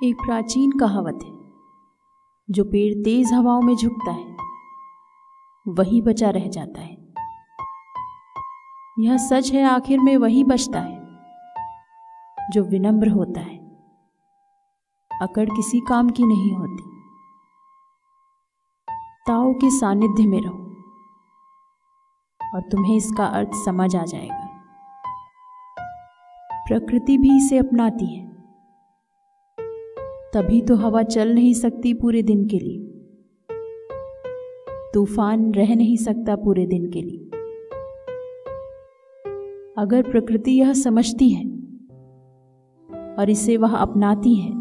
एक प्राचीन कहावत है, जो पेड़ तेज हवाओं में झुकता है वही बचा रह जाता है। यह सच है, आखिर में वही बचता है जो विनम्र होता है। अकड़ किसी काम की नहीं होती। ताओ के सानिध्य में रहो और तुम्हें इसका अर्थ समझ आ जाएगा। प्रकृति भी इसे अपनाती है, तभी तो हवा चल नहीं सकती पूरे दिन के लिए, तूफान रह नहीं सकता पूरे दिन के लिए। अगर प्रकृति यह समझती है और इसे वह अपनाती है,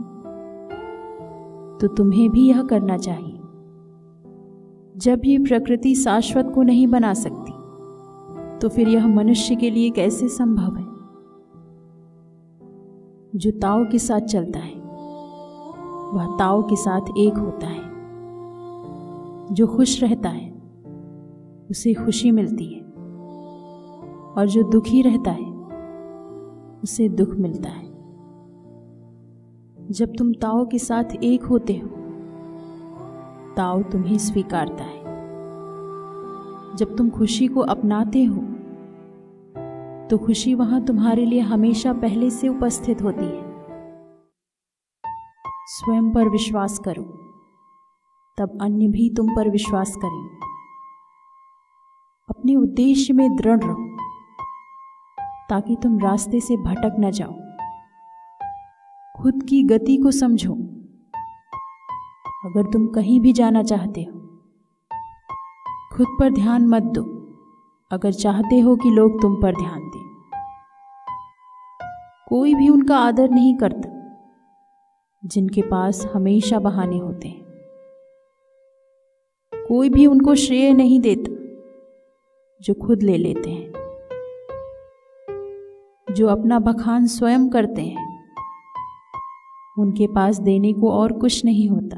तो तुम्हें भी यह करना चाहिए। जब ये प्रकृति शाश्वत को नहीं बना सकती, तो फिर यह मनुष्य के लिए कैसे संभव है? जो ताओ के साथ चलता है वह ताओ के साथ एक होता है। जो खुश रहता है उसे खुशी मिलती है, और जो दुखी रहता है उसे दुख मिलता है। जब तुम ताओ के साथ एक होते हो, ताओ तुम्हें स्वीकारता है। जब तुम खुशी को अपनाते हो, तो खुशी वहां तुम्हारे लिए हमेशा पहले से उपस्थित होती है। स्वयं पर विश्वास करो, तब अन्य भी तुम पर विश्वास करेंगे। अपने उद्देश्य में दृढ़ रहो, ताकि तुम रास्ते से भटक न जाओ। खुद की गति को समझो। अगर तुम कहीं भी जाना चाहते हो, खुद पर ध्यान मत दो, अगर चाहते हो कि लोग तुम पर ध्यान दें। कोई भी उनका आदर नहीं करता जिनके पास हमेशा बहाने होते हैं। कोई भी उनको श्रेय नहीं देता जो खुद ले लेते हैं। जो अपना बखान स्वयं करते हैं, उनके पास देने को और कुछ नहीं होता।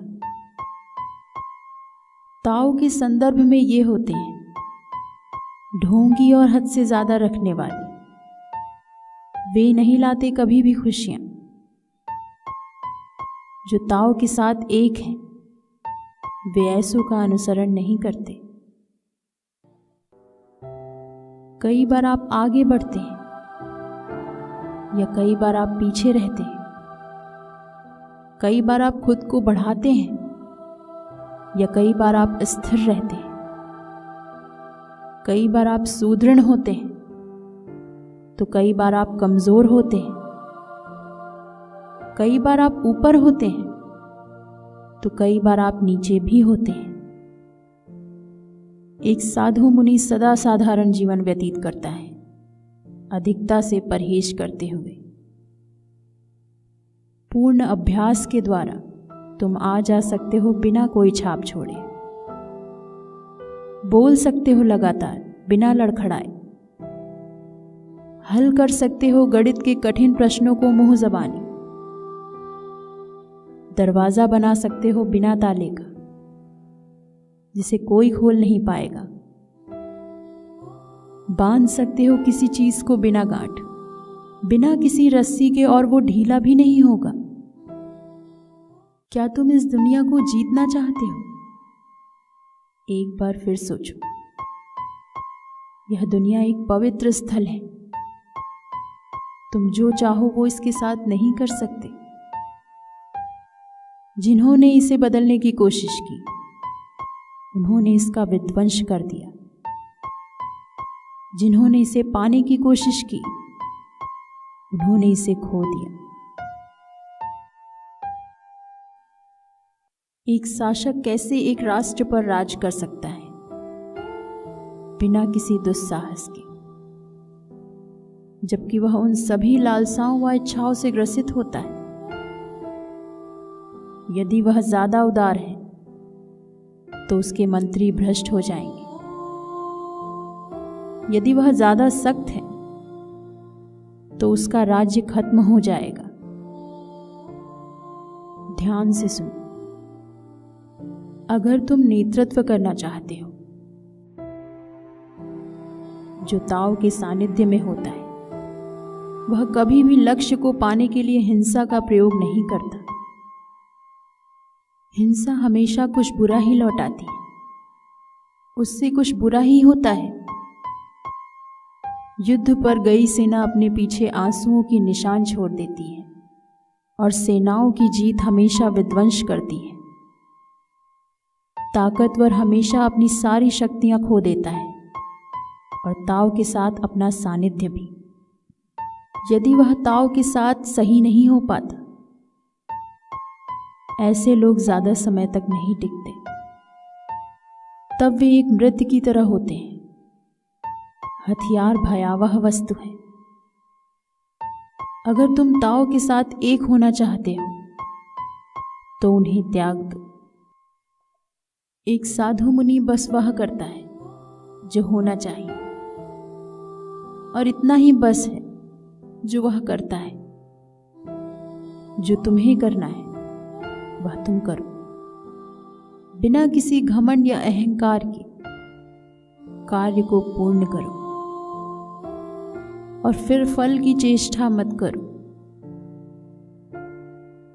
ताओ के संदर्भ में ये होते हैं ढोंगी और हद से ज्यादा रखने वाले। वे नहीं लाते कभी भी खुशियां। जो ताओ के साथ एक हैं, वे ऐसों का अनुसरण नहीं करते। कई बार आप आगे बढ़ते हैं, या कई बार आप पीछे रहते हैं। कई बार आप खुद को बढ़ाते हैं, या कई बार आप स्थिर रहते हैं। कई बार आप सुदृढ़ होते हैं, तो कई बार आप कमजोर होते हैं। कई बार आप ऊपर होते हैं, तो कई बार आप नीचे भी होते हैं। एक साधु मुनि सदा साधारण जीवन व्यतीत करता है, अधिकता से परहेज करते हुए। पूर्ण अभ्यास के द्वारा तुम आ जा सकते हो बिना कोई छाप छोड़े। बोल सकते हो लगातार बिना लड़खड़ाए। हल कर सकते हो गणित के कठिन प्रश्नों को मुंह जबानी। दरवाजा बना सकते हो बिना ताले का, जिसे कोई खोल नहीं पाएगा। बांध सकते हो किसी चीज को बिना गांठ, बिना किसी रस्सी के, और वो ढीला भी नहीं होगा। क्या तुम इस दुनिया को जीतना चाहते हो? एक बार फिर सोचो। यह दुनिया एक पवित्र स्थल है। तुम जो चाहो वो इसके साथ नहीं कर सकते। जिन्होंने इसे बदलने की कोशिश की, उन्होंने इसका विध्वंस कर दिया। जिन्होंने इसे पाने की कोशिश की, उन्होंने इसे खो दिया। एक शासक कैसे एक राष्ट्र पर राज कर सकता है बिना किसी दुस्साहस के, जबकि वह उन सभी लालसाओं व इच्छाओं से ग्रसित होता है। यदि वह ज्यादा उदार है, तो उसके मंत्री भ्रष्ट हो जाएंगे। यदि वह ज्यादा सख्त है, तो उसका राज्य खत्म हो जाएगा। ध्यान से सुनो। अगर तुम नेतृत्व करना चाहते हो, जो ताओ के सानिध्य में होता है, वह कभी भी लक्ष्य को पाने के लिए हिंसा का प्रयोग नहीं करता। हिंसा हमेशा कुछ बुरा ही लौटाती है, उससे कुछ बुरा ही होता है। युद्ध पर गई सेना अपने पीछे आंसुओं की निशान छोड़ देती है और सेनाओं की जीत हमेशा विध्वंस करती है। ताकतवर हमेशा अपनी सारी शक्तियां खो देता है और ताव के साथ अपना सानिध्य भी। यदि वह ताव के साथ सही नहीं हो पाता, ऐसे लोग ज्यादा समय तक नहीं टिकते। तब वे एक मृत की तरह होते हैं। हथियार भयावह वस्तु है। अगर तुम ताव के साथ एक होना चाहते हो तो उन्हें त्याग दो। एक साधु मुनि बस वह करता है जो होना चाहिए, और इतना ही बस है जो वह करता है। जो तुम्हें करना है वह तुम करो, बिना किसी घमंड या अहंकार के कार्य को पूर्ण करो, और फिर फल की चेष्टा मत करो।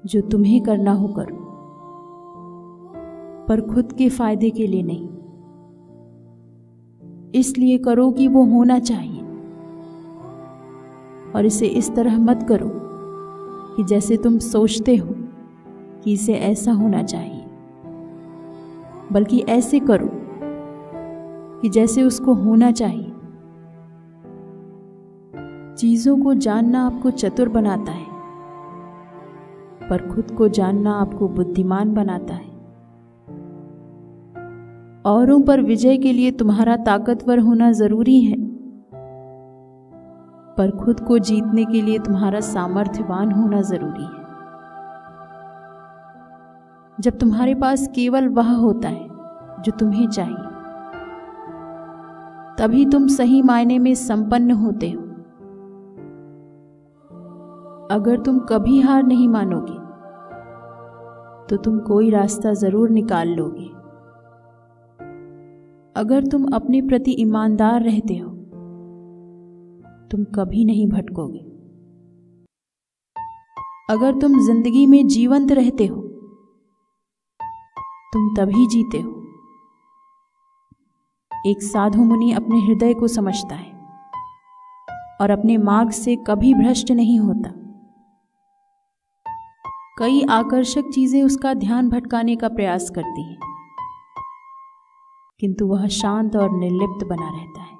जो तुम्हें करना हो करो, पर खुद के फायदे के लिए नहीं। इसलिए करो कि वो होना चाहिए, और इसे इस तरह मत करो कि जैसे तुम सोचते हो कि इसे ऐसा होना चाहिए, बल्कि ऐसे करो कि जैसे उसको होना चाहिए। चीजों को जानना आपको चतुर बनाता है, पर खुद को जानना आपको बुद्धिमान बनाता है। औरों पर विजय के लिए तुम्हारा ताकतवर होना जरूरी है, पर खुद को जीतने के लिए तुम्हारा सामर्थ्यवान होना जरूरी है। जब तुम्हारे पास केवल वह होता है जो तुम्हें चाहिए, तभी तुम सही मायने में संपन्न होते हो। अगर तुम कभी हार नहीं मानोगे तो तुम कोई रास्ता जरूर निकाल लोगे। अगर तुम अपने प्रति ईमानदार रहते हो, तुम कभी नहीं भटकोगे। अगर तुम जिंदगी में जीवंत रहते हो, तुम तभी जीते हो। एक साधु मुनि अपने हृदय को समझता है और अपने मार्ग से कभी भ्रष्ट नहीं होता। कई आकर्षक चीजें उसका ध्यान भटकाने का प्रयास करती हैं, किंतु वह शांत और निर्लिप्त बना रहता है।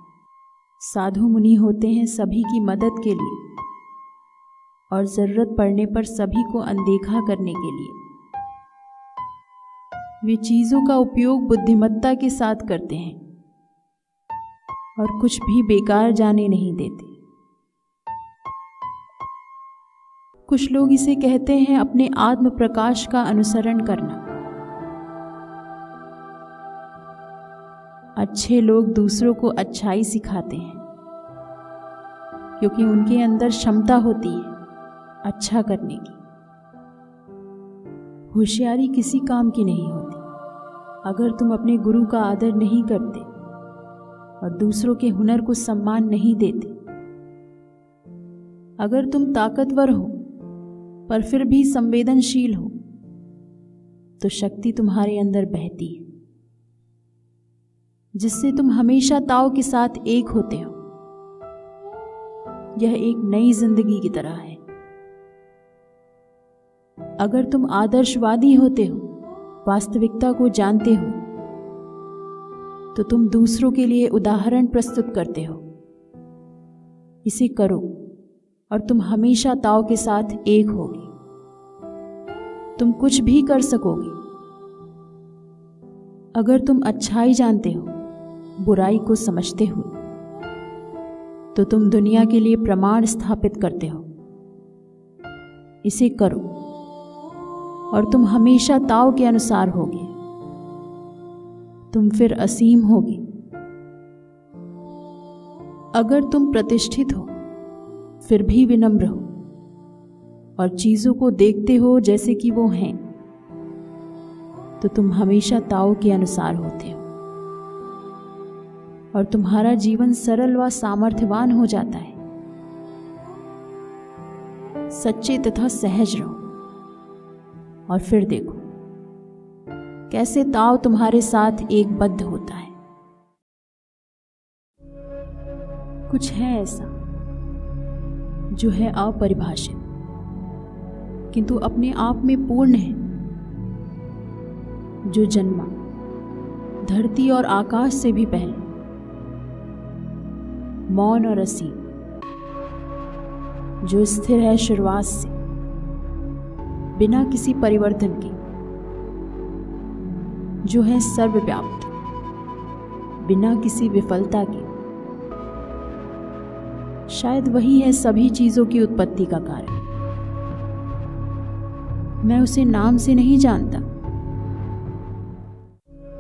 साधु मुनि होते हैं सभी की मदद के लिए और जरूरत पड़ने पर सभी को अनदेखा करने के लिए। वे चीजों का उपयोग बुद्धिमत्ता के साथ करते हैं और कुछ भी बेकार जाने नहीं देते। कुछ लोग इसे कहते हैं अपने आत्म प्रकाश का अनुसरण करना। अच्छे लोग दूसरों को अच्छाई सिखाते हैं, क्योंकि उनके अंदर क्षमता होती है अच्छा करने की। होशियारी किसी काम की नहीं होती अगर तुम अपने गुरु का आदर नहीं करते और दूसरों के हुनर को सम्मान नहीं देते। अगर तुम ताकतवर हो पर फिर भी संवेदनशील हो, तो शक्ति तुम्हारे अंदर बहती है, जिससे तुम हमेशा ताव के साथ एक होते हो। यह एक नई जिंदगी की तरह है। अगर तुम आदर्शवादी होते हो, वास्तविकता को जानते हो, तो तुम दूसरों के लिए उदाहरण प्रस्तुत करते हो। इसे करो और तुम हमेशा ताव के साथ एक होगे। तुम कुछ भी कर सकोगे। अगर तुम अच्छाई जानते हो, बुराई को समझते हो, तो तुम दुनिया के लिए प्रमाण स्थापित करते हो। इसे करो और तुम हमेशा ताव के अनुसार होगे। तुम फिर असीम होगे। अगर तुम प्रतिष्ठित हो फिर भी विनम्र हो और चीजों को देखते हो जैसे कि वो हैं, तो तुम हमेशा ताव के अनुसार होते हो और तुम्हारा जीवन सरल व सामर्थ्यवान हो जाता है। सच्चे तथा सहज रहो और फिर देखो कैसे ताओ तुम्हारे साथ एक बद्ध होता है। कुछ है ऐसा जो है अपरिभाषित किंतु अपने आप में पूर्ण है, जो जन्मा धरती और आकाश से भी पहले, मौन और असीम, जो स्थिर है शुरुआत से बिना किसी परिवर्तन के, जो है सर्वव्याप्त बिना किसी विफलता के। शायद वही है सभी चीजों की उत्पत्ति का कारण। मैं उसे नाम से नहीं जानता,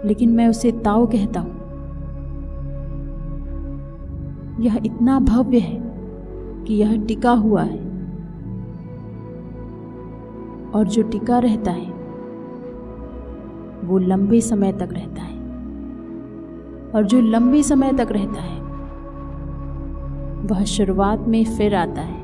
लेकिन मैं उसे ताओ कहता हूं। यह इतना भव्य है कि यह टिका हुआ है, और जो टिका रहता है वो लंबे समय तक रहता है, और जो लंबे समय तक रहता है वह शुरुआत में फिर आता है